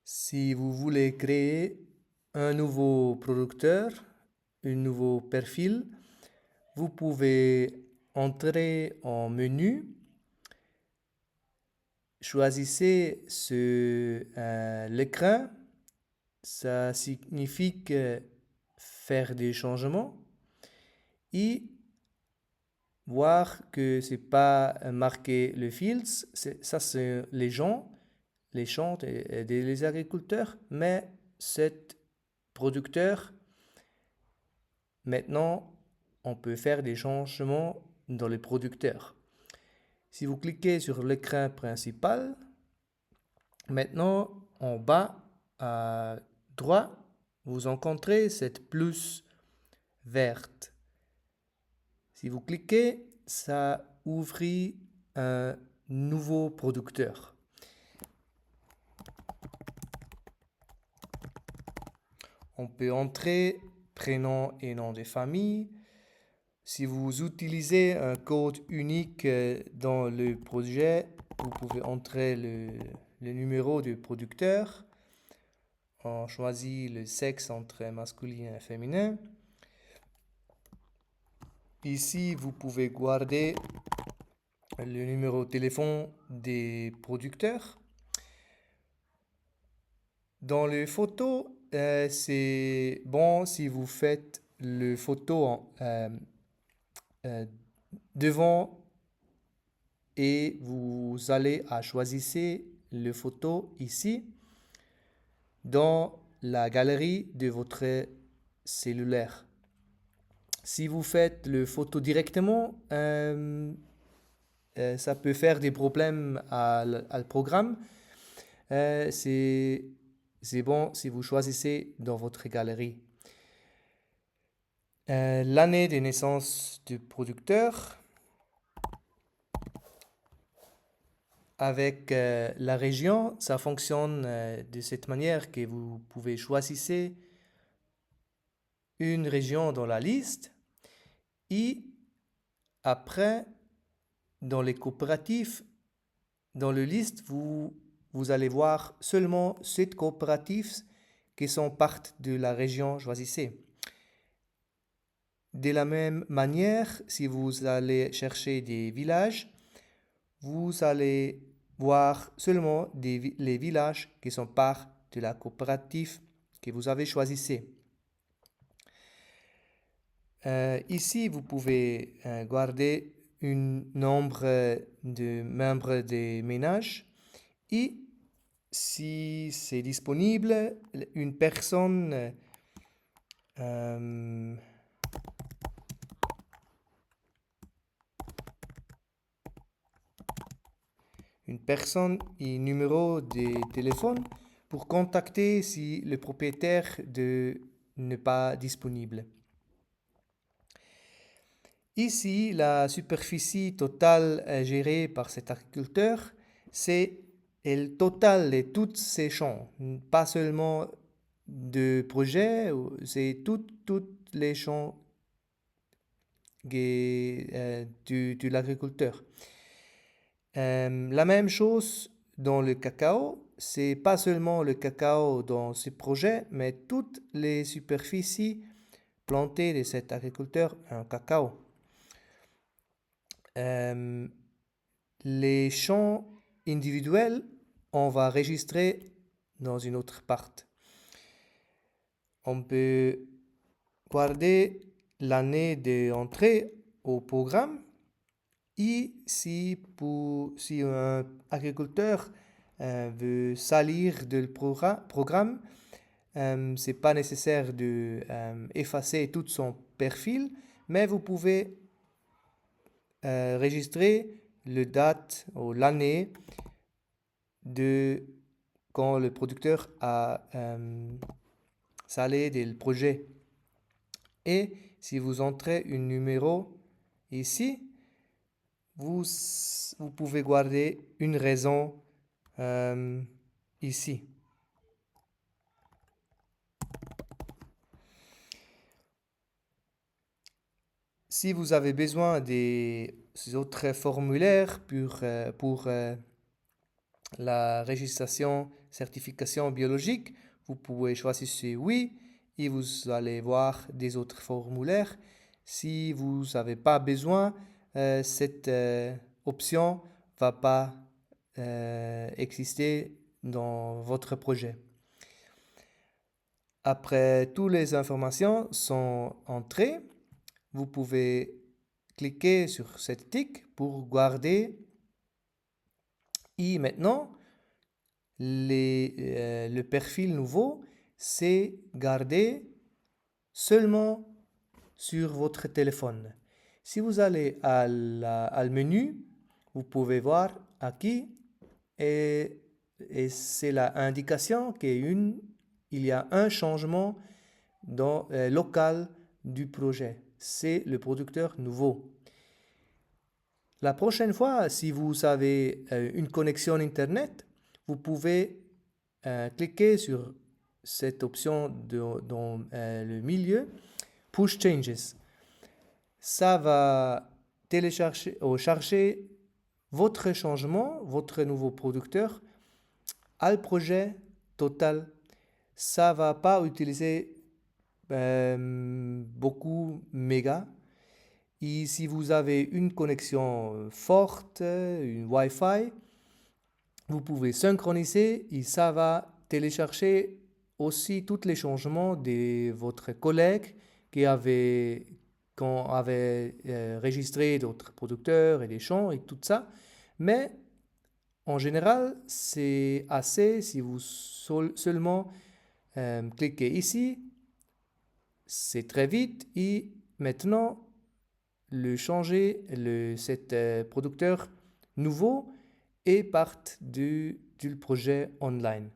Si vous voulez créer un nouveau producteur, un nouveau profil, vous pouvez entrer en menu, choisissez l'écran, ça signifie faire des changements et voir que c'est pas marqué le fields, ça c'est les champs des agriculteurs, mais cet producteur, maintenant, on peut faire des changements dans les producteurs. Si vous cliquez sur l'écran principal, maintenant, en bas à droite, vous rencontrez cette plus verte. Si vous cliquez, ça ouvre un nouveau producteur. On peut entrer prénom et nom de famille. Si vous utilisez un code unique dans le projet, vous pouvez entrer le numéro du producteur. On choisit le sexe entre masculin et féminin. Ici, vous pouvez garder le numéro de téléphone des producteurs. Dans les photos, c'est bon si vous faites le photo devant et vous allez à choisir le photo ici dans la galerie de votre cellulaire. Si vous faites le photo directement, ça peut faire des problèmes à le programme. C'est bon si vous choisissez dans votre galerie. L'année de naissance du producteur. Avec la région, ça fonctionne de cette manière que vous pouvez choisir une région dans la liste et après, dans les coopératives, dans la liste, vous allez voir seulement 7 coopératives qui sont parties de la région choisissée. De la même manière, si vous allez chercher des villages, vous allez voir seulement les villages qui sont part de la coopérative que vous avez choisi. Ici, vous pouvez garder un nombre de membres des ménages et si c'est disponible, une personne et numéro de téléphone pour contacter si le propriétaire n'est pas disponible. Ici, la superficie totale gérée par cet agriculteur, c'est le total de tous ces champs, pas seulement de projets, c'est tous les champs de l'agriculteur. La même chose dans le cacao, c'est pas seulement le cacao dans ce projet, mais toutes les superficies plantées de cet agriculteur en cacao. Les champs individuels, on va enregistrer dans une autre partie. On peut garder l'année d'entrée au programme et si un agriculteur veut salir du programme, c'est pas nécessaire de effacer tout son profil, mais vous pouvez enregistrer le date ou l'année de quand le producteur a salé du projet. Et si vous entrez un numéro ici, vous pouvez garder une raison ici. Si vous avez besoin des autres formulaires pour la registration certification biologique, vous pouvez choisir oui et vous allez voir des autres formulaires. Si vous n'avez pas besoin, cette option ne va pas exister dans votre projet. Après, toutes les informations sont entrées. Vous pouvez cliquer sur cette tic pour garder. Et maintenant, le profil nouveau, c'est gardé seulement sur votre téléphone. Si vous allez à au menu, vous pouvez voir ici et c'est l'indication qu'il y a un changement local du projet. C'est le producteur nouveau. La prochaine fois, si vous avez une connexion Internet, vous pouvez cliquer sur cette option dans le milieu, Push Changes. Ça va télécharger ou charger votre changement, votre nouveau producteur, au projet total. Ça ne va pas utiliser beaucoup mégas. Et si vous avez une connexion forte, une Wi-Fi, vous pouvez synchroniser et ça va télécharger aussi tous les changements de votre collègue qui avait enregistré d'autres producteurs et des chants et tout ça. Mais en général, c'est assez si vous seulement cliquez ici. C'est très vite et maintenant, cet producteur nouveau est part du projet online.